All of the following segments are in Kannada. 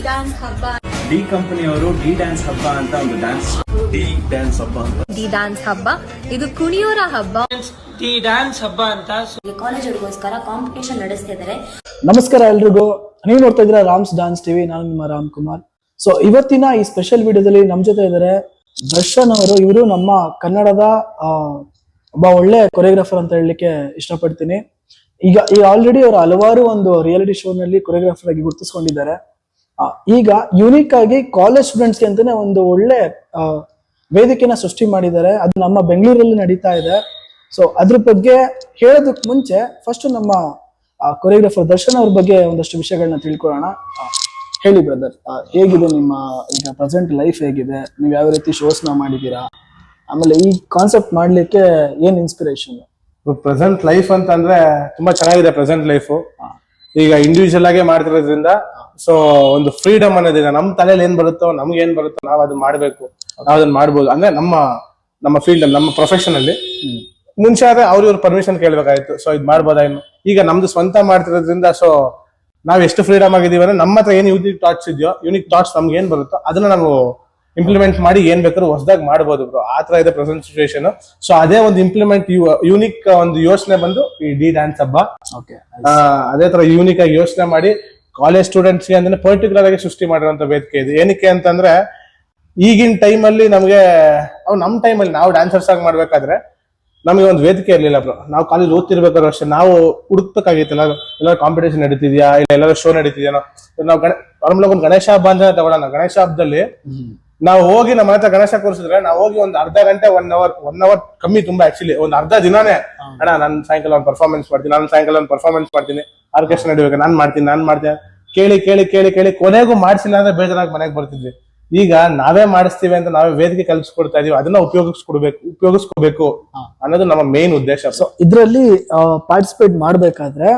ಡ್ಯಾನ್ಸ್ ಹಬ್ಬ. ಡಿ ಕಂಪನಿಯವರು ಡಿ ಡ್ಯಾನ್ಸ್ ಹಬ್ಬ ಅಂತ ಒಂದು ಡ್ಯಾನ್ಸ್ ಹಬ್ಬ ಅಂತ ಡಿ ಡ್ಯಾನ್ಸ್ ಹಬ್ಬ, ಇದು ಕುಣಿಯೋರ ಹಬ್ಬ. ಡಿ ಡ್ಯಾನ್ಸ್ ಹಬ್ಬ ಅಂತ ಕಾಲೇಜ್ಗೋಸ್ಕರ ಕಾಂಪಿಟೇಷನ್ ನಡೆಸ್ತಿದ್ದಾರೆ. ನಮಸ್ಕಾರ ಎಲ್ರಿಗೂ, ನೀವು ನೋಡ್ತಾ ಇದ್ದೀರಾ ರಾಮ್ಸ್ ಡ್ಯಾನ್ಸ್ ಟಿವಿ. ನಾನು ನಿಮ್ಮ ರಾಮ್ ಕುಮಾರ್. ಸೊ ಇವತ್ತಿನ ಈ ಸ್ಪೆಷಲ್ ವಿಡಿಯೋದಲ್ಲಿ ನಮ್ಮ ಜೊತೆ ಇದ್ದಾರೆ ದರ್ಶನ್ ಅವರು. ಇವರು ನಮ್ಮ ಕನ್ನಡದ ಒಬ್ಬ ಒಳ್ಳೆ ಕೊರಿಯೋಗ್ರಾಫರ್ ಅಂತ ಹೇಳಲಿಕ್ಕೆ ಇಷ್ಟಪಡ್ತೀನಿ. ಈಗ ಆಲ್ರೆಡಿ ಅವರು ಹಲವಾರು ಒಂದು ರಿಯಾಲಿಟಿ ಶೋ ನಲ್ಲಿ ಕೊರಿಯೋಗ್ರಾಫರ್ ಆಗಿ ಗುರುತಿಸ್ಕೊಂಡಿದ್ದಾರೆ. ಈಗ ಯೂನಿಕ್ ಆಗಿ ಕಾಲೇಜ್ ಸ್ಟೂಡೆಂಟ್ಸ್ಗೆ ಅಂತಾನೆ ಒಂದು ಒಳ್ಳೆ ವೇದಿಕೆನ ಸೃಷ್ಟಿ ಮಾಡಿದ್ದಾರೆ. ಅದು ನಮ್ಮ ಬೆಂಗಳೂರಲ್ಲಿ ನಡೀತಾ ಇದೆ. ಸೊ ಅದ್ರ ಬಗ್ಗೆ ಹೇಳೋದಕ್ಕೆ ಮುಂಚೆ ಫಸ್ಟ್ ನಮ್ಮ ಕೊರಿಯೋಗ್ರಾಫರ್ ದರ್ಶನ್ ಅವ್ರ ಬಗ್ಗೆ ಒಂದಷ್ಟು ವಿಷಯಗಳನ್ನ ತಿಳ್ಕೊಳ್ಳೋಣ. ಹೇಳಿ ಬ್ರದರ್, ಹೇಗಿದೆ ನಿಮ್ಮ ಈಗ ಪ್ರೆಸೆಂಟ್ ಲೈಫ್ ಹೇಗಿದೆ? ನೀವು ಯಾವ ರೀತಿ ಶೋಸ್ ನ ಮಾಡಿದೀರಾ? ಆಮೇಲೆ ಈ ಕಾನ್ಸೆಪ್ಟ್ ಮಾಡ್ಲಿಕ್ಕೆ ಏನ್ ಇನ್ಸ್ಪಿರೇಷನ್? ಪ್ರೆಸೆಂಟ್ ಲೈಫ್ ಅಂತ ಅಂದ್ರೆ ತುಂಬಾ ಚೆನ್ನಾಗಿದೆ. ಪ್ರೆಸೆಂಟ್ ಲೈಫ್ ಈಗ ಇಂಡಿವಿಜುವಲ್ ಆಗೇ ಮಾಡ್ತಿರೋದ್ರಿಂದ ಸೊ ಒಂದು ಫ್ರೀಡಮ್ ಅನ್ನೋದಿಲ್ಲ. ನಮ್ ತಲೆಯಲ್ಲಿ ಏನ್ ಬರುತ್ತೋ, ನಮ್ಗೆ ಏನ್ ಬರುತ್ತೋ ನಾವ್ ಅದನ್ನ ಮಾಡ್ಬೇಕು, ನಾವ್ ಅದನ್ನ ಮಾಡ್ಬೋದು. ಅಂದ್ರೆ ನಮ್ಮ ಫೀಲ್ಡ್ ಅಲ್ಲಿ, ನಮ್ಮ ಪ್ರೊಫೆಷನ್ ಅಲ್ಲಿ ಮುಂಚೆ ಆದ್ರೆ ಅವ್ರ ಪರ್ಮಿಷನ್ ಕೇಳ್ಬೇಕಾಯ್ತು. ಸೊ ಇದ್ ಮಾಡ್ಬೋದಾ? ಇನ್ನು ಈಗ ನಮ್ದು ಸ್ವಂತ ಮಾಡ್ತಿರೋದ್ರಿಂದ ಸೊ ನಾವ್ ಎಷ್ಟು ಫ್ರೀಡಮ್ ಆಗಿದೀವಿ ಅಂದ್ರೆ ನಮ್ಮ ಹತ್ರ ಏನ್ ಯೂನಿಕ್ ಥಾಟ್ಸ್ ಇದೆಯೋ, ಯೂನಿಕ್ ಥಾಟ್ಸ್ ನಮ್ಗೆ ಏನ್ ಬರುತ್ತೋ ಅದನ್ನ ನಾವು ಇಂಪ್ಲಿಮೆಂಟ್ ಮಾಡಿ ಏನ್ ಬೇಕಾದ್ರೂ ಹೊಸದಾಗಿ ಮಾಡ್ಬೋದು ಬ್ರೋ. ಆ ತರ ಇದೆ ಪ್ರೆಸೆಂಟ್ ಸಿಚುವೇಶನ್. ಸೊ ಅದೇ ಒಂದು ಇಂಪ್ಲಿಮೆಂಟ್ ಯೂನಿಕ್ ಒಂದು ಯೋಚನೆ ಬಂದು ಈ ಡಿ ಡ್ಯಾನ್ಸ್ ಹಬ್ಬ. ಅದೇ ತರ ಯೂನಿಕ್ ಆಗಿ ಯೋಚನೆ ಮಾಡಿ ಕಾಲೇಜ್ ಸ್ಟೂಡೆಂಟ್ಸ್ ಗೆ ಅಂದ್ರೆ ಪರ್ಟಿಕ್ಯುಲರ್ ಆಗಿ ಸೃಷ್ಟಿ ಮಾಡಿರುವಂತ ವೇದಿಕೆ ಇದು. ಏನಕ್ಕೆ ಅಂತಂದ್ರೆ ಈಗಿನ ಟೈಮ್ ಅಲ್ಲಿ ನಮ್ಗೆ ನಮ್ ಟೈಮ್ ಅಲ್ಲಿ ನಾವು ಡ್ಯಾನ್ಸರ್ಸ್ ಆಗಿ ಮಾಡ್ಬೇಕಾದ್ರೆ ನಮಗೆ ಒಂದು ವೇದಿಕೆ ಇರ್ಲಿಲ್ಲ ಬ್ರೋ. ನಾವು ಕಾಲೇಜ್ ಓದ್ತಿರ್ಬೇಕಾದ್ರು ಅಷ್ಟೇ ನಾವು ಹುಡುಕ್ಬೇಕಾಗಿತ್ತು. ಎಲ್ಲರೂ ಕಾಂಪಿಟೇಷನ್ ನಡೀತಿದ್ಯಾ, ಇಲ್ಲ ಎಲ್ಲರೂ ಶೋ ನಡೀತಿದ್ಯಾ. ನಾವು ನಾರ್ಮಲ್ ಒಂದು ಗಣೇಶ ಹಬ್ಬ ಅಂತ ತಗೊಳ್ಳೋಣ. ಗಣೇಶ ಹಬ್ಬದಲ್ಲಿ ನಾವು ಹೋಗಿ ನಮ್ಮ ಹತ್ರ ಗಣೇಶ ಕೂರಿಸಿದ್ರೆ ನಾವು ಹೋಗಿ ಒಂದು ಅರ್ಧ ಗಂಟೆ ಒನ್ ಅವರ್ ಕಮ್ಮಿ ತುಂಬಾ ಆಕ್ಚುಲಿ ಒಂದು ಅರ್ಧ ದಿನಾನೇ ಅಣ್ಣ ನಾನು ಸಾಯಂಕಾಲ ಒಂದು ಪರ್ಫಾರ್ಮೆನ್ಸ್ ಮಾಡ್ತೀನಿ, ನಾನು ಸಾಯಂಕಾಲ ಒಂದು ಪರ್ಫಾರ್ಮೆನ್ಸ್ ಮಾಡ್ತೀನಿ, ಆರ್ಕೆಸ್ಟ್ರಾ ನಡಿಬೇಕು, ನಾನ್ ಮಾಡ್ತೀನಿ ಕೇಳಿ ಕೇಳಿ ಕೇಳಿ ಕೇಳಿ ಕೊನೆಗೂ ಮಾಡಿಸಿಲ್ಲ ಅಂದ್ರೆ ಬೇಜಾರಾಗಿ ಮನೆಗೆ ಬರ್ತಿದ್ವಿ. ಈಗ ನಾವೇ ಮಾಡಿಸ್ತೀವಿ ಅಂತ ನಾವೇ ವೇದಿಕೆ ಕಲ್ಪಿಸ್ಕೊಡ್ತಾ ಇದೀವಿ. ಅದನ್ನ ಉಪಯೋಗಿಸ್ಕೋಬೇಕು ಅನ್ನೋದು ನಮ್ಮ ಮೇನ್ ಉದ್ದೇಶ. ಸೊ ಇದ್ರಲ್ಲಿ ಪಾರ್ಟಿಸಿಪೇಟ್ ಮಾಡ್ಬೇಕಾದ್ರೆ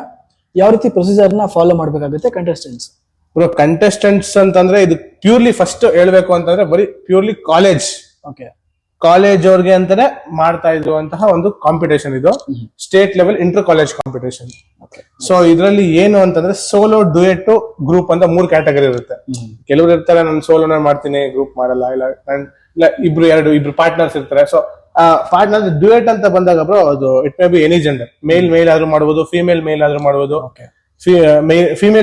ಯಾವ ರೀತಿ ಪ್ರೊಸೀಜರ್ ನ ಫಾಲೋ ಮಾಡ್ಬೇಕಾಗುತ್ತೆ ಕಂಟೆಸ್ಟೆಂಟ್ಸ್? ಕಂಟೆಸ್ಟೆಂಟ್ಸ್ ಅಂತಂದ್ರೆ ಇದು ಪ್ಯೂರ್ಲಿ ಫಸ್ಟ್ ಹೇಳ್ಬೇಕು ಅಂತಂದ್ರೆ ಬರೀ ಪ್ಯೂರ್ಲಿ ಕಾಲೇಜ್ ಅವ್ರಿಗೆ ಅಂತಾನೆ ಮಾಡ್ತಾ ಇರುವಂತಹ ಒಂದು ಕಾಂಪಿಟೇಷನ್. ಇದು state level inter college competition. So ಇದ್ರಲ್ಲಿ ಏನು ಅಂತಂದ್ರೆ ಸೋಲೋ, ಡ್ಯುಯೆಟ್, ಗ್ರೂಪ್ ಅಂತ 3 ಕ್ಯಾಟಗರಿ ಇರುತ್ತೆ. ಕೆಲವರು ಇರ್ತಾರೆ ನಾನು ಸೋಲೋನೇ ಮಾಡ್ತೀನಿ, ಗ್ರೂಪ್ ಮಾಡಲ್ಲ, ಇಲ್ಲ ಇಬ್ರು ಪಾರ್ಟ್ನರ್ಸ್ ಇರ್ತಾರೆ. ಸೊ ಪಾರ್ಟ್ನರ್ ಡ್ಯುಯೆಟ್ ಅಂತ ಬಂದಾಗ ಬ್ರೋ ಅದು it may be any gender, male ಆದ್ರೂ ಮಾಡ್ಬೋದು, ಫಿಮೇಲ್ ಆದ್ರೂ ಮಾಡ್ಬೋದು,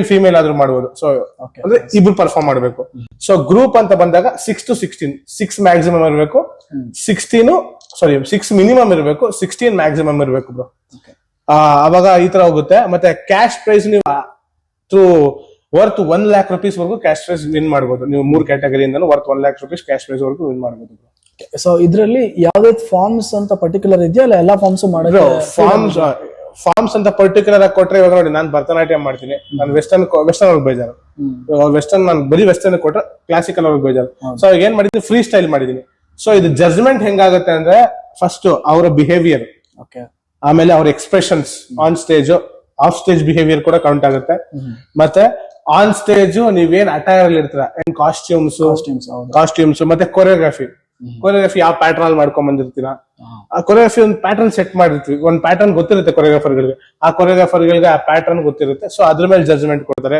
ಫಿಮೇಲ್ ಆದ್ರೂ ಮಾಡ್ಬೋದು. ಸೊ ಅಂದ್ರೆ ಇಬ್ರು ಪರ್ಫಾರ್ಮ್ ಮಾಡ್ಬೇಕು. ಸೊ ಗ್ರೂಪ್ ಅಂತ ಬಂದಾಗ 6 to 16, 6 ಮ್ಯಾಕ್ಸಿಮಮ್ ಇರಬೇಕು, 6 ಮಿನಿಮಮ್ ಇರಬೇಕು, 16 ಮ್ಯಾಕ್ಸಿಮಮ್ ಇರಬೇಕು ಬ್ರೋ. ಅವಾಗ ಈ ತರ ಹೋಗುತ್ತೆ. ಮತ್ತೆ ಕ್ಯಾಶ್ ಪ್ರೈಸ್ ನೀವು ಥ್ರೂ ವರ್ತ್ 1 lakh rupees ವರ್ಗು ಕ್ಯಾಶ್ ಪ್ರೈಸ್ ವಿನ್ ಮಾಡಬಹುದು. ನೀವು 3 ಕ್ಯಾಟಗರಿಯಿಂದ worth 1 lakh rupees cash prize ವರ್ಗು ವಿನ್ ಮಾಡಬಹುದು. ಸೊ ಇದ್ರಲ್ಲಿ ಯಾವ್ದೇ ಫಾರ್ಮ್ಸ್ ಅಂತ ಪರ್ಟಿಕ್ಯುಲರ್ ಇದೆಯಾ, ಇಲ್ಲ ಎಲ್ಲಾ ಫಾರ್ಮ್ಸ್ ಮಾಡೋದು? ಫಾರ್ಮ್ಸ್ ಅಂತ ಪರ್ಟಿಕ್ಯುಲರ್ ಆಗಿ ಕೊಟ್ರೆ, ಇವಾಗ ನೋಡಿ ನಾನು ಭರತನಾಟ್ಯ ಮಾಡ್ತೀನಿ, ನಾನು ವೆಸ್ಟರ್ನ್ ಅವ್ರಿಗೆ ಬೇಜಾರು. ವೆಸ್ಟರ್ನ್ ನಾನು ಬರೀ ವೆಸ್ಟರ್ನ್ ಕೊಟ್ರೆ ಕ್ಲಾಸಿಕಲ್ ಅವ್ರಿಗೆ ಬೇಜಾರು. ಸೊ ಏನ್ ಮಾಡಿದೀನಿ, ಫ್ರೀ ಸ್ಟೈಲ್ ಮಾಡಿದೀನಿ. ಸೊ ಇದು ಜಡ್ಜ್ಮೆಂಟ್ ಹೆಂಗಾಗುತ್ತೆ ಅಂದ್ರೆ ಫಸ್ಟ್ ಅವರ ಬಿಹೇವಿಯರ್, ಆಮೇಲೆ ಅವ್ರ expressions on stage, of stage behaviour ಕೂಡ ಕೌಂಟ್ ಆಗುತ್ತೆ. ಮತ್ತೆ ಆನ್ ಸ್ಟೇಜ್ ನೀವೇನ್ ಅಟೈರ್ ಅಲ್ಲಿ ಇರ್ತೀರ, ಕಾಸ್ಟ್ಯೂಮ್ಸ್ ಮತ್ತೆ ಕೊರಿಯೋಗ್ರಫಿ ಯಾವ ಪ್ಯಾಟರ್ನ್ ಅಲ್ಲಿ ಮಾಡ್ಕೊಂಡ್ ಬಂದಿರ್ತೀರಾ, ಆ ಕೊರಿಯೋಗ್ರಫಿ ಒಂದು ಪ್ಯಾಟರ್ನ್ ಸೆಟ್ ಮಾಡಿರ್ತೀವಿ. ಒಂದು ಪ್ಯಾಟರ್ನ್ ಗೊತ್ತಿರುತ್ತೆ ಕೊರಿಯೋಗ್ರಾಫರ್ಗಳಿಗೆ, ಆ ಕೊರಿಯೋಗ್ರಾಫರ್ಗಳಿಗೆ ಆ ಪ್ಯಾಟರ್ನ್ ಗೊತ್ತಿರುತ್ತೆ. ಸೊ ಅದ್ರ ಮೇಲೆ ಜಡ್ಜ್ಮೆಂಟ್ ಕೊಡ್ತಾರೆ.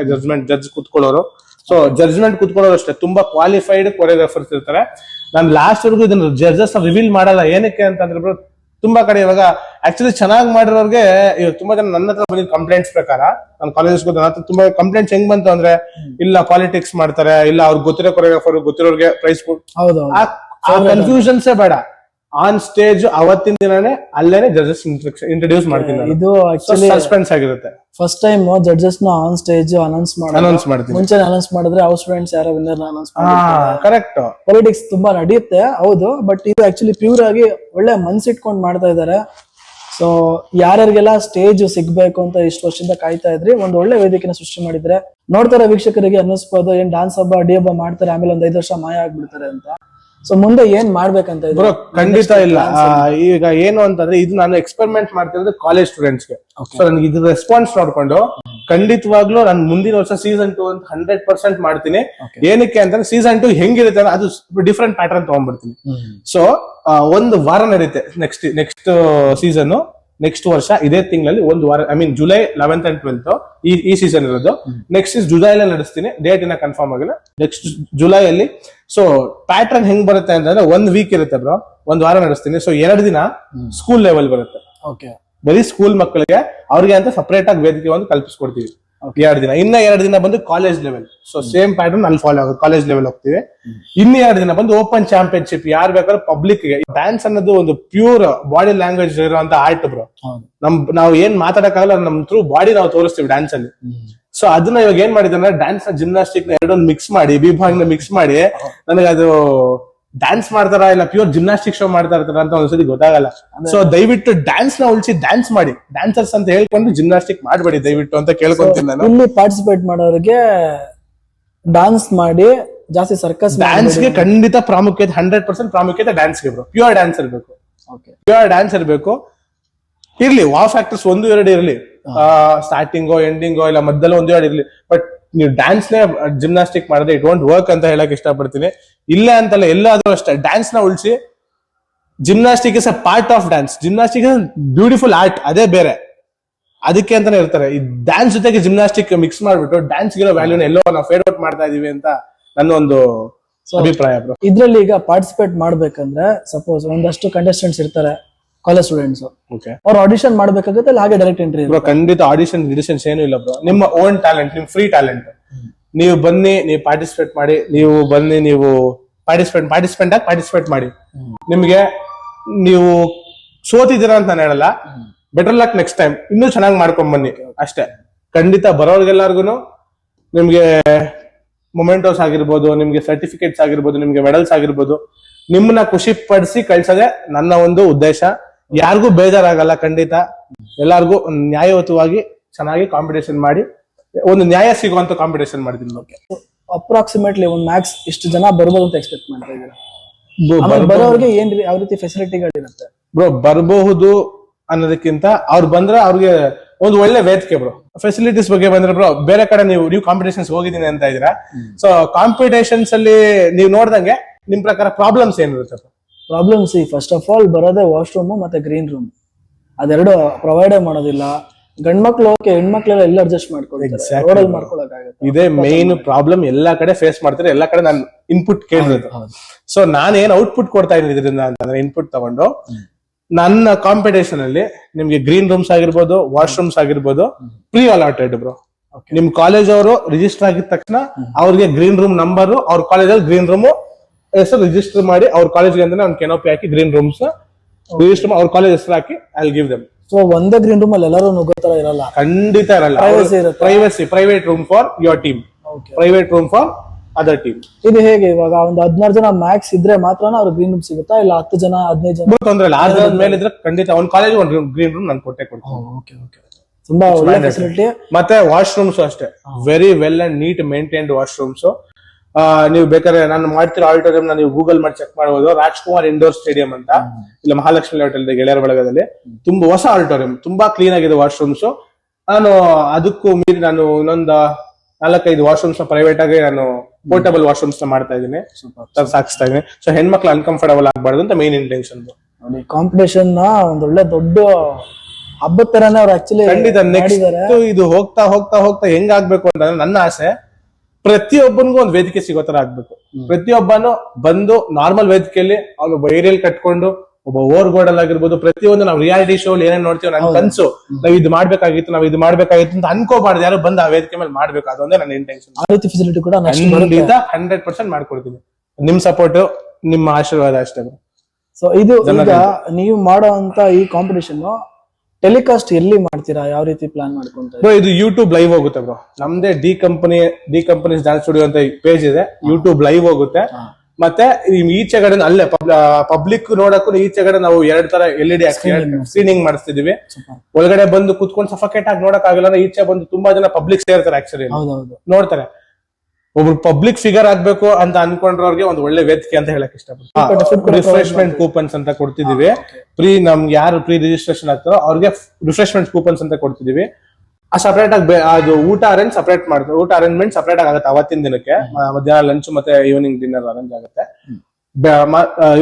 ಜಡ್ಜ್ ಕುತ್ಕೊಳ್ಳೋರು. ಸೊ ಜಡ್ಜ್ಮೆಂಟ್ ಕುತ್ಕೊಳ್ಳೋರು ಅಷ್ಟೇ ತುಂಬಾ ಕ್ವಾಲಿಫೈಡ್ ಕೊರಿಯೋಗ್ರಾಫರ್ಸ್ ಇರ್ತಾರೆ. ನಾನು ಲಾಸ್ಟ್ ವರ್ಗು ಇದನ್ನ ಜಡ್ಜಸ್ ವಿವಿಲ್ ಮಾಡಲ್ಲ. ಏನಕ್ಕೆ ಅಂತಂದ್ರೆ ತುಂಬಾ ಕಡೆ ಇವಾಗ ಆಕ್ಚುಲಿ ಚೆನ್ನಾಗಿ ಮಾಡಿರೋರ್ಗೆ ತುಂಬಾ ಜನ ನನ್ನ ಹತ್ರ ಬಂದಿದ್ದ ಕಂಪ್ಲೇಂಟ್ಸ್ ಪ್ರಕಾರ, ನಾನು ಕಾಲೇಜ್ ತುಂಬಾ ಕಂಪ್ಲೇಂಟ್ಸ್ ಹೆಂಗ್ ಬಂತು ಅಂದ್ರೆ, ಇಲ್ಲ ಪಾಲಿಟಿಕ್ಸ್ ಮಾಡ್ತಾರೆ, ಇಲ್ಲ ಅವ್ರಿಗೆ ಗೊತ್ತಿರೋ ಕೊರಿಯೋಗ್ರಾಫರ್ ಗೊತ್ತಿರೋರ್ಗೆ ಪ್ರೈಸ್ ಆ ಕನ್ಫ್ಯೂಷನ್ಸೇ ಬೇಡ. ಆನ್ ಸ್ಟೇಜ್ ಅವತ್ತಿನ ದಿನಾನೇ ಅಲ್ಲೇನೆ ಜಡ್ಜಸ್ ಇಂಟ್ರೊಡ್ಯೂಸ್ ಮಾಡ್ತೀನಿ. ಇದು ಸಸ್ಪೆನ್ಸ್ ಆಗಿರುತ್ತೆ. ಫಸ್ಟ್ ಟೈಮ್ ಜಡ್ಜಸ್ ನ ಆನ್ ಸ್ಟೇಜ್ ಅನೌನ್ಸ್ ಮಾಡ್ತೀನಿ. ಮುಂಚೆ ಅನೌನ್ಸ್ ಮಾಡಿದ್ರೆ ಹೌಸ್ ಸ್ಟೂಡೆಂಟ್ಸ್ ಯಾರೋ ವಿನ್ನರ್ ಅನೌನ್ಸ್ ಮಾಡ್ತಾರೆ. ಕರೆಕ್ಟ್. ಪಾಲಿಟಿಕ್ಸ್ ತುಂಬಾ ನಡೆಯುತ್ತೆ, ಹೌದು. ಬಟ್ ಇದು ಆಕ್ಚುಲಿ ಪ್ಯೂರ್ ಆಗಿ ಒಳ್ಳೆ ಮನ್ಸಿಟ್ಕೊಂಡು ಮಾಡ್ತಾ ಇದ್ದಾರೆ. ಸೊ ಯಾರ್ಯಾರಿಗೆಲ್ಲ ಸ್ಟೇಜ್ ಸಿಗ್ಬೇಕು ಅಂತ ಇಷ್ಟು ವರ್ಷದಿಂದ ಕಾಯ್ತಾ ಇದ್ರಿ, ಒಂದು ಒಳ್ಳೆ ವೇದಿಕೆನ ಸೃಷ್ಟಿ ಮಾಡಿದ್ರೆ ನೋಡ್ತಾರೆ ವೀಕ್ಷಕರಿಗೆ ಅನ್ನಿಸ್ಬೋದು, ಏನ್ ಡ್ಯಾನ್ಸ್ ಹಬ್ಬ, ಡಿ ಹಬ್ಬ ಮಾಡ್ತಾರೆ, ಆಮೇಲೆ ಒಂದ್ 5 ವರ್ಷ ಮಾಯ ಆಗ್ಬಿಡ್ತಾರೆ ಅಂತ. ಸೊ ಮುಂದೆ ಏನ್ ಮಾಡ್ಬೇಕಂತ ಬ್ರೋ? ಖಂಡಿತ ಇಲ್ಲ. ಈಗ ಏನು ಅಂತಂದ್ರೆ ಇದು ನಾನು ಎಕ್ಸ್ಪೆರಿಮೆಂಟ್ ಮಾಡ್ತಿರೋದು ಕಾಲೇಜ್ ಸ್ಟೂಡೆಂಟ್ಸ್ಗೆ. ಸೊ ನನ್ಗೆ ಇದು ರೆಸ್ಪಾನ್ಸ್ ನೋಡ್ಕೊಂಡು ಖಂಡಿತವಾಗ್ಲೂ ನಾನು ಮುಂದಿನ ವರ್ಷ ಸೀಸನ್ 2 ಅಂತ 100% ಮಾಡ್ತೀನಿ. ಏನಕ್ಕೆ ಅಂತಂದ್ರೆ ಸೀಸನ್ 2 ಹೆಂಗಿರುತ್ತೆ ಅದು ಡಿಫ್ರೆಂಟ್ ಪ್ಯಾಟರ್ನ್ ತಗೊಂಡ್ಬಿಡ್ತೀನಿ. ಸೊ ಒಂದು ವಾರ ನಡೀತೆ ನೆಕ್ಸ್ಟ್ ಸೀಸನ್. ನೆಕ್ಸ್ಟ್ ವರ್ಷ ಇದೇ ತಿಂಗಳಲ್ಲಿ ಒಂದು ವಾರ, I mean July 11th and 12th ಈ ಸೀಸನ್ ಇರೋದು. ನೆಕ್ಸ್ಟ್ ಜುಲೈಲೇ ನಡೆಸ್ತೀನಿ, ಡೇಟ್ ಇನ್ನ ಕನ್ಫರ್ಮ್ ಆಗಿಲ್ಲ. ನೆಕ್ಸ್ಟ್ ಜುಲೈಯಲ್ಲಿ. ಸೊ ಪ್ಯಾಟರ್ನ್ ಹೆಂಗ್ ಬರುತ್ತೆ ಅಂತಂದ್ರೆ 1 week ಇರುತ್ತೆ ಬ್ರೋ, 1 ವಾರ ನಡೆಸ್ತೀನಿ. ಸೊ 2 ದಿನ ಸ್ಕೂಲ್ ಲೆವೆಲ್ ಬರುತ್ತೆ, ಓಕೆ. ಬರೀ ಸ್ಕೂಲ್ ಮಕ್ಕಳಿಗೆ, ಅವ್ರಿಗೆ ಅಂತ ಸಪರೇಟ್ ಆಗಿ ವೇದಿಕೆ ಒಂದು ಕಲ್ಪಿಸ್ಕೊಡ್ತೀವಿ 2 ದಿನ. ಇನ್ನ 2 ದಿನ ಬಂದು college level. So same pattern ಅಲ್ಲಿ ಫಾಲೋ ಆಗುತ್ತೆ, ಕಾಲೇಜ್ ಲೆವೆಲ್ ಹೋಗ್ತೀವಿ. ಇನ್ನು 2 ದಿನ ಬಂದು ಓಪನ್ ಚಾಂಪಿಯನ್ಶಿಪ್, ಯಾರು ಬೇಕಾದ್ರೂ ಪಬ್ಲಿಕ್ ಗೆ. ಡ್ಯಾನ್ಸ್ ಅನ್ನೋದು ಒಂದು ಪ್ಯೂರ್ ಬಾಡಿ ಲ್ಯಾಂಗ್ವೇಜ್ ಇರುವಂತ ಆರ್ಟ್ ಬ್ರೋ. ನಾವು ಏನ್ ಮಾತಾಡಕ್ಕಾಗಲ್ಲ, ನಮ್ ಥ್ರೂ ಬಾಡಿ ನಾವು ತೋರಿಸ್ತೀವಿ ಡ್ಯಾನ್ಸ್ ಅಲ್ಲಿ. ಸೊ ಅದನ್ನ ಇವಾಗ ಏನ್ ಮಾಡಿದ್ರೆ ಡ್ಯಾನ್ಸ್ ನ ಜಿಮ್ನಾಸ್ಟಿಕ್ ನ ಎರಡೊಂದು ಮಿಕ್ಸ್ ಮಾಡಿ, ಬಿಭಾಗ್ ನ ಮಿಕ್ಸ್ ಮಾಡಿ, ನನಗೆ ಅದು ಡ್ಯಾನ್ಸ್ ಮಾಡ್ತಾರ ಇಲ್ಲ ಪ್ಯೂರ್ ಜಿಮ್ನಾಸ್ಟಿಕ್ ಶೋ ಮಾಡ್ತಾ ಇರ್ತಾರ ಅಂತ ಒಂದ್ಸತಿ ಗೊತ್ತಾಗಲ್ಲ. ಸೊ ದಯವಿಟ್ಟು ಡ್ಯಾನ್ಸ್ ನ ಉಳಿಸಿ ಡ್ಯಾನ್ಸ್ ಮಾಡಿ, ಡ್ಯಾನ್ಸರ್ಸ್ ಅಂತ ಹೇಳ್ಕೊಂಡು ಜಿಮ್ನಾಸ್ಟಿಕ್ ಮಾಡಬೇಡಿ ದಯವಿಟ್ಟು ಅಂತ ಕೇಳ್ಕೊಂತೀನಿ ನಾನು. ಇಲ್ಲಿ ಪಾರ್ಟಿಸಿಪೇಟ್ ಮಾಡೋರಿಗೆ ಡಾನ್ಸ್ ಮಾಡಿ ಜಾಸ್ತಿ ಸರ್ಕಸ್ ಡ್ಯಾನ್ಸ್ ಗೆ ಖಂಡಿತ ಪ್ರಾಮುಖ್ಯತೆ, 100% ಪ್ರಾಮುಖ್ಯತೆ ಡ್ಯಾನ್ಸ್ ಗೆ ಬ್ರೋ. ಪ್ಯೂರ್ ಡ್ಯಾನ್ಸ್ ಇರಬೇಕು, ಪ್ಯೂರ್ ಡ್ಯಾನ್ಸ್ ಇರಬೇಕು. ಇರ್ಲಿ ವಾವ್ ಫ್ಯಾಕ್ಟರ್ಸ್ 1-2 ಇರ್ಲಿ, ಸ್ಟಾರ್ಟಿಂಗೋ ಎಂಡಿಂಗೋ ಇಲ್ಲ ಮಧ್ಯದಲ್ಲಿ 1-2 ಇರ್ಲಿ, ಬಟ್ ನೀವು ಡ್ಯಾನ್ಸ್ ನೇ ಜಿಮ್ನಾಸ್ಟಿಕ್ ಮಾಡಿದ್ರೆ ಇಟ್ ವಾಂಟ್ ವರ್ಕ್ ಅಂತ ಹೇಳಕ್ ಇಷ್ಟಪಡ್ತೀನಿ. ಇಲ್ಲ ಅಂತಲ್ಲ, ಎಲ್ಲಾದ್ರೂ ಅಷ್ಟೇ ಡ್ಯಾನ್ಸ್ ನ ಉಳಿಸಿ. Gymnastic is a part of dance. Gymnastic is beautiful art, ಅದೇ ಬೇರೆ, ಅದಕ್ಕೆ ಅಂತಾನೆ ಇರ್ತಾರೆ. ಈ ಡ್ಯಾನ್ಸ್ ಜೊತೆಗೆ ಜಿಮ್ನಾಸ್ಟಿಕ್ ಮಿಕ್ಸ್ ಮಾಡ್ಬಿಟ್ಟು ಡ್ಯಾನ್ಸ್ ಗಿರೋ ವ್ಯಾಲ್ಯೂನ ಎಲ್ಲೋ ನಾವು ಫೇಡ್ ಔಟ್ ಮಾಡ್ತಾ ಇದೀವಿ ಅಂತ ನನ್ನ ಒಂದು ಅಭಿಪ್ರಾಯ ಬ್ರೋ. ಇದ್ರಲ್ಲಿ ಈಗ ಪಾರ್ಟಿಸಿಪೇಟ್ ಮಾಡ್ಬೇಕಂದ್ರೆ ಸಪೋಸ್ ಒಂದಷ್ಟು ಕಂಟೆಸ್ಟೆಂಟ್ಸ್ ಇರ್ತಾರೆ, ಕಾಲೇಜ್ ಸ್ಟೂಡೆಂಟ್ಸ್, ಅವ್ರು ಆಡಿಷನ್ ಮಾಡ್ಬೇಕಾಗುತ್ತೆ, ಹಾಗೆ ಡೈರೆಕ್ಟ್ ಎಂಟ್ರಿ ಬ್ರೋ. ಖಂಡಿತ ಆಡಿಷನ್ಸ್ ಏನು ಇಲ್ಲ ಬ್ರೋ. ನಿಮ್ಮ ಓನ್ ಟ್ಯಾಲೆಂಟ್, ನಿಮ್ ಫ್ರೀ ಟ್ಯಾಲೆಂಟ್, ನೀವು ಬನ್ನಿ, ನೀವು ಪಾರ್ಟಿಸಿಪೇಟ್ ಮಾಡಿ, ನೀವು ಬನ್ನಿ, ನೀವು ಪಾರ್ಟಿಸಿಪೇಟ್ ಮಾಡಿ. ನಿಮ್ಗೆ ನೀವು ಸೋತಿದ್ದೀರಾ ಅಂತ ನಾನು ಹೇಳಲ್ಲ, ಬೆಟರ್ ಲಕ್ ನೆಕ್ಸ್ಟ್ ಟೈಮ್, ಇನ್ನೂ ಚೆನ್ನಾಗಿ ಮಾಡ್ಕೊಂಡ್ ಬನ್ನಿ ಅಷ್ಟೇ. ಖಂಡಿತ ಬರೋರ್ಗೆಲ್ಲರಿಗೂ ನಿಮ್ಗೆ ಮೊಮೆಂಟೋಸ್ ಆಗಿರ್ಬೋದು, ನಿಮ್ಗೆ ಸರ್ಟಿಫಿಕೇಟ್ಸ್ ಆಗಿರ್ಬೋದು, ನಿಮ್ಗೆ ಮೆಡಲ್ಸ್ ಆಗಿರ್ಬೋದು, ನಿಮ್ಮನ್ನ ಖುಷಿ ಪಡಿಸಿ ಕಳ್ಸೋದೇ ನನ್ನ ಒಂದು ಉದ್ದೇಶ. ಯಾರಿಗೂ ಬೇಜಾರಾಗಲ್ಲ, ಖಂಡಿತ ಎಲ್ಲಾರ್ಗು ನ್ಯಾಯಯುತವಾಗಿ ಚೆನ್ನಾಗಿ ಕಾಂಪಿಟೇಷನ್ ಮಾಡಿ, ಒಂದು ನ್ಯಾಯ ಸಿಗುವಂತ ಕಾಂಪಿಟೇಷನ್ ಮಾಡಿದೀನಿ. ಅಪ್ರಾಕ್ಸಿಮೇಟ್ಲಿ ಒಂದು ಮ್ಯಾಕ್ಸ್ ಇಷ್ಟು ಜನ ಬರ್ಬೋದು ಅಂತ ಎಕ್ಸ್ಪೆಕ್ಟ್ ಮಾಡ್ತಾ ಇದ್ದೀರಾ? ಬರೋರಿಗೆ ಏನ್ ಯಾವ ರೀತಿ ಫೆಸಿಲಿಟಿಗಳಿರುತ್ತೆ ಬ್ರೋ? ಬರಬಹುದು ಅನ್ನೋದಕ್ಕಿಂತ ಅವ್ರು ಬಂದ್ರೆ ಅವ್ರಿಗೆ ಒಂದು ಒಳ್ಳೆ ವೇದಿಕೆ ಬ್ರೋ. ಫೆಸಿಲಿಟೀಸ್ ಬಗ್ಗೆ ಬಂದ್ರೆ ಬ್ರೋ, ಬೇರೆ ಕಡೆ ನೀವು ಕಾಂಪಿಟೇಷನ್ಸ್ ಹೋಗಿದ್ದೀನಿ ಅಂತ ಇದ್ದೀರಾ. ಸೊ ಕಾಂಪಿಟೇಷನ್ಸ್ ಅಲ್ಲಿ ನೀವು ನೋಡ್ದಂಗೆ ನಿಮ್ ಪ್ರಕಾರ ಪ್ರಾಬ್ಲಮ್ಸ್ ಏನಿರುತ್ತೆ? ಪ್ರಾಬ್ಲಮ್ಸ್ ಫಸ್ಟ್ ಆಫ್ ಆಲ್ ಬರೋದೇ ವಾಶ್ರೂಮ್ ಮತ್ತೆ ಗ್ರೀನ್ ರೂಮ್, ಅದೆರಡು ಪ್ರೊವೈಡೇ ಮಾಡೋದಿಲ್ಲ. ಗಂಡ್ಮಕ್ಳು ಓಕೆ, ಹೆಣ್ಮಕ್ಳೆಲ್ಲ ಎಲ್ಲ ಅಡ್ಜಸ್ಟ್ ಮಾಡ್ಕೊಳ್ತಾರೆ. ಇದೇ ಮೇನ್ ಪ್ರಾಬ್ಲಮ್, ಎಲ್ಲಾ ಕಡೆ ಫೇಸ್ ಮಾಡ್ತಾರೆ, ಎಲ್ಲಾ ಕಡೆ ನಾನು ಇನ್ಪುಟ್ ಕೇಳಿರೋದು. ಸೊ ನಾನೇನ್ ಔಟ್ಪುಟ್ ಕೊಡ್ತಾ ಇದ್ದೀನಿ ಇದರಿಂದ ಅಂತಂದ್ರೆ, ಇನ್ಪುಟ್ ತಗೊಂಡು ನನ್ನ ಕಾಂಪಿಟೇಷನ್ ಅಲ್ಲಿ ನಿಮ್ಗೆ ಗ್ರೀನ್ ರೂಮ್ಸ್ ಆಗಿರ್ಬೋದು, ವಾಶ್ರೂಮ್ಸ್ ಆಗಿರ್ಬೋದು, ಪ್ರೀ ಅಲಾಟೆಡ್ ಬ್ರೋ. ನಿಮ್ ಕಾಲೇಜ್ ಅವರು ರಿಜಿಸ್ಟರ್ ಆಗಿದ ತಕ್ಷಣ ಅವ್ರಿಗೆ ಗ್ರೀನ್ ರೂಮ್ ನಂಬರ್, ಅವ್ರ ಕಾಲೇಜಲ್ಲಿ ಗ್ರೀನ್ ರೂಮ್ ಹೆಸರು ರಿಜಿಸ್ಟರ್ ಮಾಡಿ, ಅವ್ರ ಕಾಲೇಜ್ಗೆ ಅಂದ್ರೆ ಒಂದು ಕೆನೋಪಿ ಹಾಕಿ ಗ್ರೀನ್ ರೂಮ್ಸ್ ರಿಜಿಸ್ಟರ್ ಅವ್ರ ಕಾಲೇಜ್ ಹೆಸರು ಹಾಕಿ ಐ ಗಿವ್ ದೆಮ್. ಸೊ ಒಂದೇ ಗ್ರೀನ್ ರೂಮ್ ಅಲ್ಲಿ ಎಲ್ಲರೂ ನುಗ್ಗೋ ತರ ಇರಲ್ಲ, ಖಂಡಿತ ಇರಲ್ಲ. Privacy, private room for your team, private room for other team. ಇದು ಹೇಗೆ ಇವಾಗ ಒಂದು 16 ಜನ ಮ್ಯಾಕ್ಸ್ ಇದ್ರೆ ಮಾತ್ರ ಅವ್ರ ಗ್ರೀನ್ ರೂಮ್ ಸಿಗುತ್ತಾ, ಇಲ್ಲ 10 ಜನ 15 ಜನ ತೊಂದ್ರೆ ಇಲ್ಲ. 6 ಜನದ ಮೇಲೆ ಇದ್ರೆ ಖಂಡಿತ ಒಂದ್ ಕಾಲೇಜ್ ಒಂದು ಗ್ರೀನ್ ರೂಮ್ ನಾನು ಕೊಟ್ಟೆ ಕೊಡ್ತೀನಿ. ತುಂಬಾ ಒಳ್ಳೆ ಫೆಸಿಲಿಟಿ. ಮತ್ತೆ ವಾಶ್ರೂಮ್ಸ್ ಅಷ್ಟೇ, very well and neat maintained washrooms. ನೀವು ಬೇಕಾದ್ರೆ ನಾನು ಮಾಡ್ತಿರೋ ಆಡಿಟೋರಿಯಂ ನೀವು ಗೂಗಲ್ ಮಾಡಿ ಚೆಕ್ ಮಾಡಬಹುದು. ರಾಜ್ಕುಮಾರ್ ಇಂಡೋರ್ ಸ್ಟೇಡಿಯಂ ಅಂತ, ಇಲ್ಲ ಮಹಾಲಕ್ಷ್ಮಿ ಹೋಟೆಲ್ ಗೆಳೆಯರ ಬಳಗದಲ್ಲಿ ತುಂಬಾ ಹೊಸ ಆಡಿಟೋರಿಯಂ, ತುಂಬಾ ಕ್ಲೀನ್ ಆಗಿದೆ ವಾಶ್ರೂಮ್ಸ್. ನಾನು ಅದಕ್ಕೂ ಮೀರಿ ನಾನು ಇನ್ನೊಂದು 4-5 ವಾಶ್ರೂಮ್ಸ್ ಪ್ರೈವೇಟ್ ಆಗಿ ನಾನು ಪೋರ್ಟಬಲ್ ವಾಶ್ರೂಮ್ಸ್ ಮಾಡ್ತಾ ಇದ್ದೀನಿ, ಸಾಗಿಸ್ತಾ ಇದ್ದೀನಿ. ಸೊ ಹೆಣ್ಮಕ್ಳು ಅನ್ಕಂಫರ್ಟಬಲ್ ಆಗ್ಬಾರ್ದು ಅಂತ ಮೇನ್ ಇಂಟೆನ್ಷನ್. ನೋಡಿ, ಕಾಂಪಿಟೇಷನ್ ಒಂದ್ ಒಳ್ಳೆ ದೊಡ್ಡ ಹಬ್ಬದ ತರನೇ ಅವ್ರು ಆಕ್ಚುಲಿ ಖಂಡಿತ. ನೆಕ್ಸ್ಟ್ ಇದು ಹೋಗ್ತಾ ಹೋಗ್ತಾ ಹೋಗ್ತಾ ಹೆಂಗ್ ಆಗ್ಬೇಕು ಅಂತಂದ್ರೆ, ನನ್ನ ಆಸೆ ಪ್ರತಿಯೊಬ್ಬನಿಗೂ ಒಂದು ವೇದಿಕೆ ಸಿಗೋ ತರ ಆಗ್ಬೇಕು. ಪ್ರತಿಯೊಬ್ಬನು ಬಂದು ನಾರ್ಮಲ್ ವೇದಿಕೆಯಲ್ಲಿ ಅವ್ನೊಬ್ಬ ಏರಿಯಲ್ ಕಟ್ಕೊಂಡು, ಒಬ್ಬ ಓವರ್ ಗೋಡಲ್ ಆಗಿರ್ಬೋದು, ಪ್ರತಿಯೊಂದು ನಾವು ರಿಯಾಲಿಟಿ ಶೋ ಏನೇನ್ ನೋಡ್ತೀವಿ, ನನ್ನ ಕನ್ಸು ನಾವ್ ಇದು ಮಾಡ್ಬೇಕಾಗಿತ್ತು ಅಂತ ಅನ್ಕೋಬಾರ್ದು. ಯಾರು ಬಂದು ಆ ವೇದಿಕೆ ಮೇಲೆ ಮಾಡ್ಬೇಕು, ಅದೊಂದೇ ನನ್ನ ಇಂಟೆನ್ಷನ್. ಆ ರೀತಿ ಫೆಸಿಲಿಟಿ ಕೂಡ 100% ಮಾಡ್ಕೊಡ್ತೀನಿ. ನಿಮ್ ಸಪೋರ್ಟ್, ನಿಮ್ಮ ಆಶೀರ್ವಾದ ಅಷ್ಟೇ. ಸೊ ಇದು ಈಗ ನೀವು ಮಾಡುವಂತ ಈ ಕಾಂಪಿಟೇಷನ್ ಟೆಲಿಕಾಸ್ಟ್ ಎಲ್ಲಿ ಮಾಡ್ತೀರಾ, ಯಾವ ರೀತಿ ಪ್ಲಾನ್ ಮಾಡ್ಕೊಂತ? ಇದು ಯೂಟ್ಯೂಬ್ ಲೈವ್ ಹೋಗುತ್ತೆ ಬ್ರೋ. ನಮ್ದೇ ಡಿ ಕಂಪನೀಸ್ ಡ್ಯಾನ್ಸ್ ಸ್ಟುಡಿಯೋ ಅಂತ ಪೇಜ್ ಇದೆ, ಯೂಟ್ಯೂಬ್ ಲೈವ್ ಹೋಗುತ್ತೆ. ಮತ್ತೆ ಈಚೆ ಕಡೆ ಅಲ್ಲೇ ಪಬ್ಲಿಕ್ ನೋಡಕ್ಕೂ ಈಚೆ ಕಡೆ ನಾವು 2 ತರ LED ಸ್ಕ್ರೀನಿಂಗ್ ಮಾಡಿಸ್ತಿದೀವಿ. ಒಳಗಡೆ ಬಂದು ಕುತ್ಕೊಂಡು ಸಫಕೇಟ್ ಆಗಿ ನೋಡಕ್ ಆಗಲ್ಲ, ಈಚೆ ಬಂದು ತುಂಬಾ ಜನ ಪಬ್ಲಿಕ್ ಸೇರ್ತಾರೆ, ಆಕ್ಚುಲಿ ನೋಡ್ತಾರೆ. ಒಬ್ರು ಪಬ್ಲಿಕ್ ಫಿಗರ್ ಆಗ್ಬೇಕು ಅಂತ ಅನ್ಕೊಂಡ್ರವ್ರಿಗೆ ಒಂದು ಒಳ್ಳೆ ವೇದಿಕೆ ಅಂತ ಹೇಳಕ್ ಇಷ್ಟಪಡ್ತೀನಿ. ರಿಫ್ರೆಶ್ಮೆಂಟ್ ಕೂಪನ್ಸ್ ಅಂತ ಕೊಡ್ತಿದೀವಿ. ನಮ್ಗೆ ಯಾರು ಪ್ರೀ ರಿಜಿಸ್ಟ್ರೇಷನ್ ಆಗ್ತಾರೋ ಅವ್ರಿಗೆ ರಿಫ್ರೆಶ್ಮೆಂಟ್ ಕೂಪನ್ಸ್ ಅಂತ ಕೊಡ್ತಿದೀವಿ. ಸಪರೇಟ್ ಆಗಿ ಅದು ಊಟ ಸಪರೇಟ್ ಮಾಡ್ತೀವಿ. ಊಟ ಅರೇಂಜ್ಮೆಂಟ್ ಸಪರೇಟ್ ಆಗುತ್ತೆ ಅವತ್ತಿನ ದಿನಕ್ಕೆ. ಮಧ್ಯಾಹ್ನ ಲಂಚ್ ಮತ್ತೆ ಈವ್ನಿಂಗ್ ಡಿನ್ನರ್ ಅರೇಂಜ್ ಆಗುತ್ತೆ.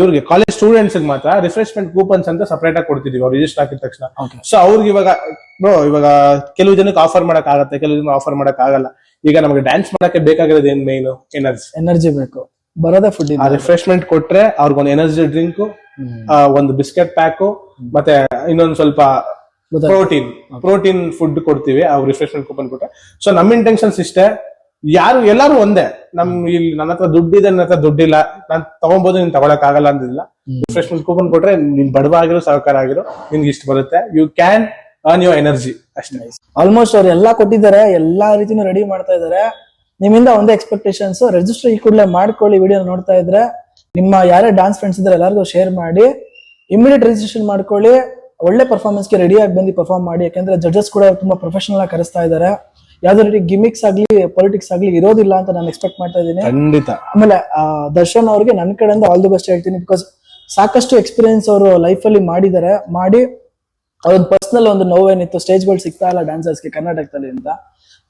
ಇವ್ರಿಗೆ ಕಾಲೇಜ್ ಸ್ಟೂಡೆಂಟ್ಸ್ ಮಾತ್ರ ರಿಫ್ರೆಶ್ಮೆಂಟ್ ಕೂಪನ್ಸ್ ಅಂತ ಸಪರೇಟ್ ಆಗಿ ಕೊಡ್ತಿದೀವಿ ಅವ್ರು ರಿಜಿಸ್ಟರ್ ಆಗಿದ ತಕ್ಷಣ. Okay. ಸೊ ಅವ್ರಿಗೆ ಇವಾಗ ಕೆಲವು ಜನಕ್ಕೆ ಆಫರ್ ಮಾಡಕ್ ಆಗತ್ತೆ, ಕೆಲವು ಜನ ಆಫರ್ ಮಾಡಕ್ ಆಗಲ್ಲ. ಈಗ ನಮಗೆ ಡ್ಯಾನ್ಸ್ ಮಾಡಕ್ಕೆ ಬೇಕಾಗಿರೋದು ಏನ್ ಮೇನ್ ಎನರ್ಜಿ ಬೇಕು, ಬರೋದೇ ಫುಡ್. ಆ ರಿಫ್ರೆಶ್ಮೆಂಟ್ ಕೊಟ್ರೆ ಅವ್ರಿಗೊಂದು ಎನರ್ಜಿ ಡ್ರಿಂಕ್, ಒಂದು ಬಿಸ್ಕೆಟ್ ಪ್ಯಾಕ್, ಮತ್ತೆ ಇನ್ನೊಂದು ಸ್ವಲ್ಪ ಪ್ರೋಟೀನ್ ಫುಡ್ ಕೊಡ್ತೀವಿ ಅವ್ರು ರಿಫ್ರೆಶ್ಮೆಂಟ್ ಕೂಪನ್ ಕೊಟ್ರೆ. ಸೊ ನಮ್ಮ ಇಂಟೆನ್ಷನ್ಸ್ ಇಷ್ಟೇ, ಎಲ್ಲಾರು ಒಂದೇ. ಇಲ್ಲಿ ನನ್ನ ಹತ್ರ ದುಡ್ಡಿದೆ, ನನ್ನ ಹತ್ರ ದುಡ್ಡಿಲ್ಲ, ನಾನ್ ತಗೊಬಹುದು, ನೀನ್ ತಗೊಳಕ್ ಆಗಲ್ಲ ಅಂದಿಲ್ಲ. ರಿಫ್ರೆಶ್ಮೆಂಟ್ ಕೂಪನ್ ಕೊಟ್ರೆ ನೀನ್ ಬಡವ ಆಗಿರೋ ಸಹಕಾರ ಆಗಿರೋ ನಿನ್ಗೆ ಇಷ್ಟು ಬರುತ್ತೆ, you can earn your energy ಅಷ್ಟೇ. ಆಲ್ಮೋಸ್ಟ್ ಅವ್ರು ಎಲ್ಲಾ ಕೊಟ್ಟಿದ್ದಾರೆ, ಎಲ್ಲಾ ರೀತಿನೂ ರೆಡಿ ಮಾಡ್ತಾ ಇದಾರೆ. ನಿಮ್ಮಿಂದ ಒಂದೇ ಎಕ್ಸ್ಪೆಕ್ಟೇಷನ್ಸ್, ರಿಜಿಸ್ಟರ್ ಈ ಕೂಡಲೇ ಮಾಡ್ಕೊಳ್ಳಿ. ವಿಡಿಯೋ ನೋಡ್ತಾ ಇದ್ರೆ ನಿಮ್ಮ ಯಾರೇ ಡಾನ್ಸ್ ಫ್ರೆಂಡ್ಸ್ ಇದ್ರೆ ಎಲ್ಲರಿಗೂ ಶೇರ್ ಮಾಡಿ, ಇಮಿಡಿಯೇಟ್ ರಿಜಿಸ್ಟ್ರೇಷನ್ ಮಾಡ್ಕೊಳ್ಳಿ. ಒಳ್ಳೆ ಪರ್ಫಾರ್ಮೆನ್ಸ್ಗೆ ರೆಡಿ ಆಗಿ ಬಂದು ಪರ್ಫಾರ್ಮ್ ಮಾಡಿ. ಯಾಕಂದ್ರೆ ಜಡ್ಜಸ್ ಕೂಡ ತುಂಬಾ ಪ್ರೊಫೆಷನಲ್ ಆಗಿ ಕರೆಸ್ತಾ ಇದ್ದಾರೆ. ಯಾವ್ದೇ ರೀತಿ ಗಿಮಿಕ್ಸ್ ಆಗ್ಲಿ ಪೊಲಿಟಿಕ್ಸ್ ಆಗ್ಲಿ ಇರೋದಿಲ್ಲ ಅಂತ ನಾನು ಎಕ್ಸ್ಪೆಕ್ಟ್ ಮಾಡ್ತಾ ಇದ್ದೀನಿ. ಖಂಡಿತ. ಆಮೇಲೆ ದರ್ಶನ್ ಅವ್ರಿಗೆ ನನ್ನ ಕಡೆಯಿಂದ ಆಲ್ ದಿ ಬೆಸ್ಟ್ ಹೇಳ್ತೀನಿ. ಬಿಕಾಸ್ ಸಾಕಷ್ಟು ಎಕ್ಸ್ಪೀರಿಯನ್ಸ್ ಅವರು ಲೈಫ್ ಅಲ್ಲಿ ಮಾಡಿ ಅವ್ರದ್ದು ಪರ್ಸನಲ್ ಒಂದು ನೋವೇನಿತ್ತು, ಸ್ಟೇಜ್ಗಳು ಸಿಗ್ತಾ ಇಲ್ಲ ಡ್ಯಾನ್ಸರ್ಸ್ಗೆ ಕರ್ನಾಟಕದಲ್ಲಿ ಅಂತ.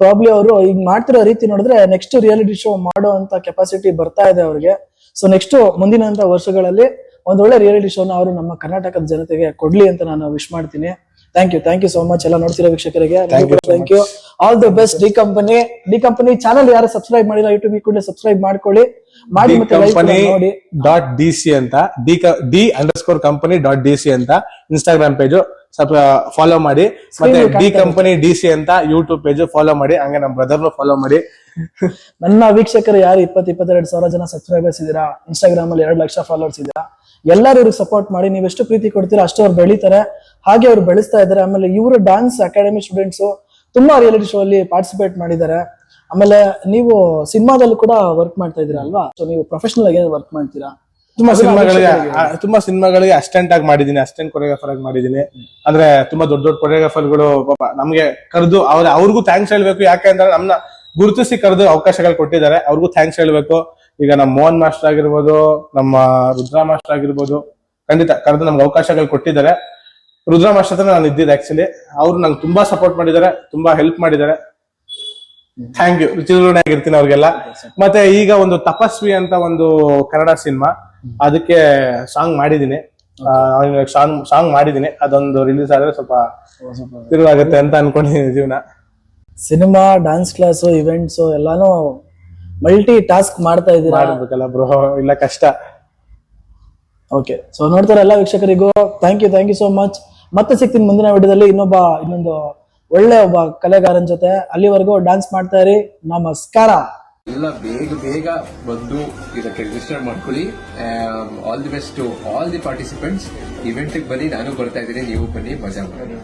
ಪ್ರಾಬ್ಲಿ ಅವರು ಈಗ ಮಾಡ್ತಿರೋ ರೀತಿ ನೋಡಿದ್ರೆ ನೆಕ್ಸ್ಟ್ ರಿಯಾಲಿಟಿ ಶೋ ಮಾಡೋ ಅಂತ ಕೆಪಾಸಿಟಿ ಬರ್ತಾ ಇದೆ ಅವ್ರಿಗೆ. ಸೊ ನೆಕ್ಸ್ಟ್ ಮುಂದಿನ ವರ್ಷಗಳಲ್ಲಿ ಒಂದೊಳ್ಳೆ ರಿಯಾಲಿಟಿ ಶೋನ ಅವರು ನಮ್ಮ ಕರ್ನಾಟಕದ ಜನತೆಗೆ ಕೊಡ್ಲಿ ಅಂತ ನಾನು ವಿಶ್ ಮಾಡ್ತೀನಿ. ಥ್ಯಾಂಕ್ ಯು ಸೋ ಮಚ್ ಎಲ್ಲ ನೋಡ್ತಿರೋ ವೀಕ್ಷಕರಿಗೆ. Thank you. All the best. D company channel ಯಾರು ಸಬ್ಸ್ಕ್ರೈಬ್ ಮಾಡಿಲ್ಲ ಯೂಟ್ಯೂಬ್ ಕೂಡಲೇ ಸಬ್ಸ್ಕ್ರೈಬ್ ಮಾಡ್ಕೊಳ್ಳಿ. ಮಾಡಿ ಮತ್ತೆ ನೋಡಿ .dc ಅಂತ D_company.dc ಅಂತ ಇನ್ಸ್ಟಾಗ್ರಾಮ್ ಪೇಜ್ ಫಾಲೋ ಮಾಡಿ. ಮತ್ತೆ D_company.dc ಅಂತ ಯೂಟ್ಯೂಬ್ ಪೇಜ್ ಫಾಲೋ ಮಾಡಿ. ಹಂಗೆ ನಮ್ಮ ಬ್ರದರ್ನು ಫಾಲೋ ಮಾಡಿ. ನನ್ನ ವೀಕ್ಷಕರು ಯಾರು 22 ಸಾವಿರ ಜನ ಸಬ್ಸ್ಕ್ರೈಬರ್ಸ್ ಇದೀರಾ, ಇನ್ಸ್ಟಾಗ್ರಾಮ್ ಅಲ್ಲಿ 2 ಲಕ್ಷ ಫಾಲೋವರ್ಸ್ ಇದೀರಾ, ಎಲ್ಲರೂ ಇವ್ರಿಗೆ ಸಪೋರ್ಟ್ ಮಾಡಿ. ನೀವು ಎಷ್ಟು ಪ್ರೀತಿ ಕೊಡ್ತೀರಾ ಅಷ್ಟು ಅವ್ರು ಬೆಳೀತಾರೆ, ಹಾಗೆ ಅವ್ರು ಬೆಳೆಸ್ತಾ ಇದ್ದಾರೆ. ಆಮೇಲೆ ಇವರು ಡಾನ್ಸ್ ಅಕಾಡೆಮಿ ಸ್ಟೂಡೆಂಟ್ಸ್ ತುಂಬಾ ರಿಯಾಲಿಟಿ ಶೋ ಅಲ್ಲಿ ಪಾರ್ಟಿಸಿಪೇಟ್ ಮಾಡಿದ್ದಾರೆ. ಆಮೇಲೆ ನೀವು ಸಿನಿಮಾದಲ್ಲಿ ಕೂಡ ವರ್ಕ್ ಮಾಡ್ತಾ ಇದೀರಾ ಅಲ್ವಾ? ಸೊ ನೀವು ಪ್ರೊಫೆಷನಲ್ ಆಗಿ ವರ್ಕ್ ಮಾಡ್ತೀರಾ? ತುಂಬಾ ಸಿನಿಮಾಗಳಿಗೆ ಅಸಿಸ್ಟೆಂಟ್ ಆಗಿ ಮಾಡಿದೀನಿ, ಅಸಿಸ್ಟೆಂಟ್ ಕೊರಿಯೋಗ್ರಾಫರ್ ಆಗಿ ಮಾಡಿದೀನಿ. ಅಂದ್ರೆ ತುಂಬಾ ದೊಡ್ಡ ಕೊರಿಯೋಗ್ರಾಫರ್ಗಳು ಪಾಪ ನಮ್ಗೆ ಕರೆದು ಅವ್ರಿಗೂ ಥ್ಯಾಂಕ್ಸ್ ಹೇಳ್ಬೇಕು. ಯಾಕೆಂದ್ರೆ ನಮ್ನ ಗುರುತಿಸಿ ಕರೆದು ಅವಕಾಶಗಳು ಕೊಟ್ಟಿದ್ದಾರೆ, ಅವ್ರಿಗೂ ಥ್ಯಾಂಕ್ಸ್ ಹೇಳ್ಬೇಕು. ಈಗ ನಮ್ಮ ಮೋಹನ್ ಮಾಸ್ಟರ್ ಆಗಿರ್ಬೋದು, ನಮ್ಮ ರುದ್ರಾ ಮಾಸ್ಟರ್ ಆಗಿರ್ಬೋದು, ಖಂಡಿತ ಕರೆದು ನಮ್ಗೆ ಅವಕಾಶಗಳು ಕೊಟ್ಟಿದ್ದಾರೆ. ರುದ್ರಾ ಮಾಸ್ಟರ್ ಹತ್ರ ನಾನು ಇದ್ದಿದ್ದು ಆಕ್ಚುಲಿ. ಅವ್ರು ನಂಗೆ ತುಂಬಾ ಸಪೋರ್ಟ್ ಮಾಡಿದ್ದಾರೆ, ತುಂಬಾ ಹೆಲ್ಪ್ ಮಾಡಿದ್ದಾರೆ. ಥ್ಯಾಂಕ್ ಯು, ಚಿರಋಣಿ ಆಗಿರ್ತೀನಿ ಅವ್ರಿಗೆಲ್ಲ. ಮತ್ತೆ ಈಗ ಒಂದು ತಪಸ್ವಿ ಅಂತ ಒಂದು ಕನ್ನಡ ಸಿನಿಮಾ, ಅದಕ್ಕೆ ಸಾಂಗ್ ಮಾಡಿದೀನಿ. ಅದೊಂದು ರಿಲೀಸ್ ಆದ್ರೆ ಸ್ವಲ್ಪ ತಿರುವಾಗುತ್ತೆ ಅಂತ ಅನ್ಕೊಂಡಿದ್ದೀನಿ ಜೀವನ. ಸಿನಿಮಾ, ಡಾನ್ಸ್ ಕ್ಲಾಸ್, ಇವೆಂಟ್ಸ್ ಎಲ್ಲಾನು ಮಲ್ಟಿ ಟಾಸ್ಕ್ ಮಾಡ್ತಾ ಇದ್ದೀರಾ. ಮಾಡ್ಬೇಕಲ್ಲ ಬ್ರೋ, ಇಲ್ಲ ಕಷ್ಟ. ಓಕೆ, ಸೊ ನೋಡ್ತಾರೆ ಎಲ್ಲ ವೀಕ್ಷಕರಿಗೂ ಥ್ಯಾಂಕ್ ಯು ಸೋ ಮಚ್. ಮತ್ತೆ ಸಿಗ್ತೀನಿ ಮುಂದಿನ ವಿಡಿಯೋದಲ್ಲಿ ಇನ್ನೊಂದು ಒಳ್ಳೆ ಒಬ್ಬ ಕಲೆಗಾರನ ಜೊತೆ. ಅಲ್ಲಿವರೆಗೂ ಡಾನ್ಸ್ ಮಾಡ್ತಾ ಇರಿ. ನಮಸ್ಕಾರ. ಎಲ್ಲ ಬೇಗ ಬಂದು ಇದಕ್ಕೆ ರಿಜಿಸ್ಟರ್ ಮಾಡ್ಕೊಳ್ಳಿ. All the best to all the participants. Event ಬನ್ನಿ, ನಾನು ಬರ್ತಾ ಇದ್ದೀನಿ, ನೀವು ಬನ್ನಿ, ಮಜಾ ಮಾಡಿ.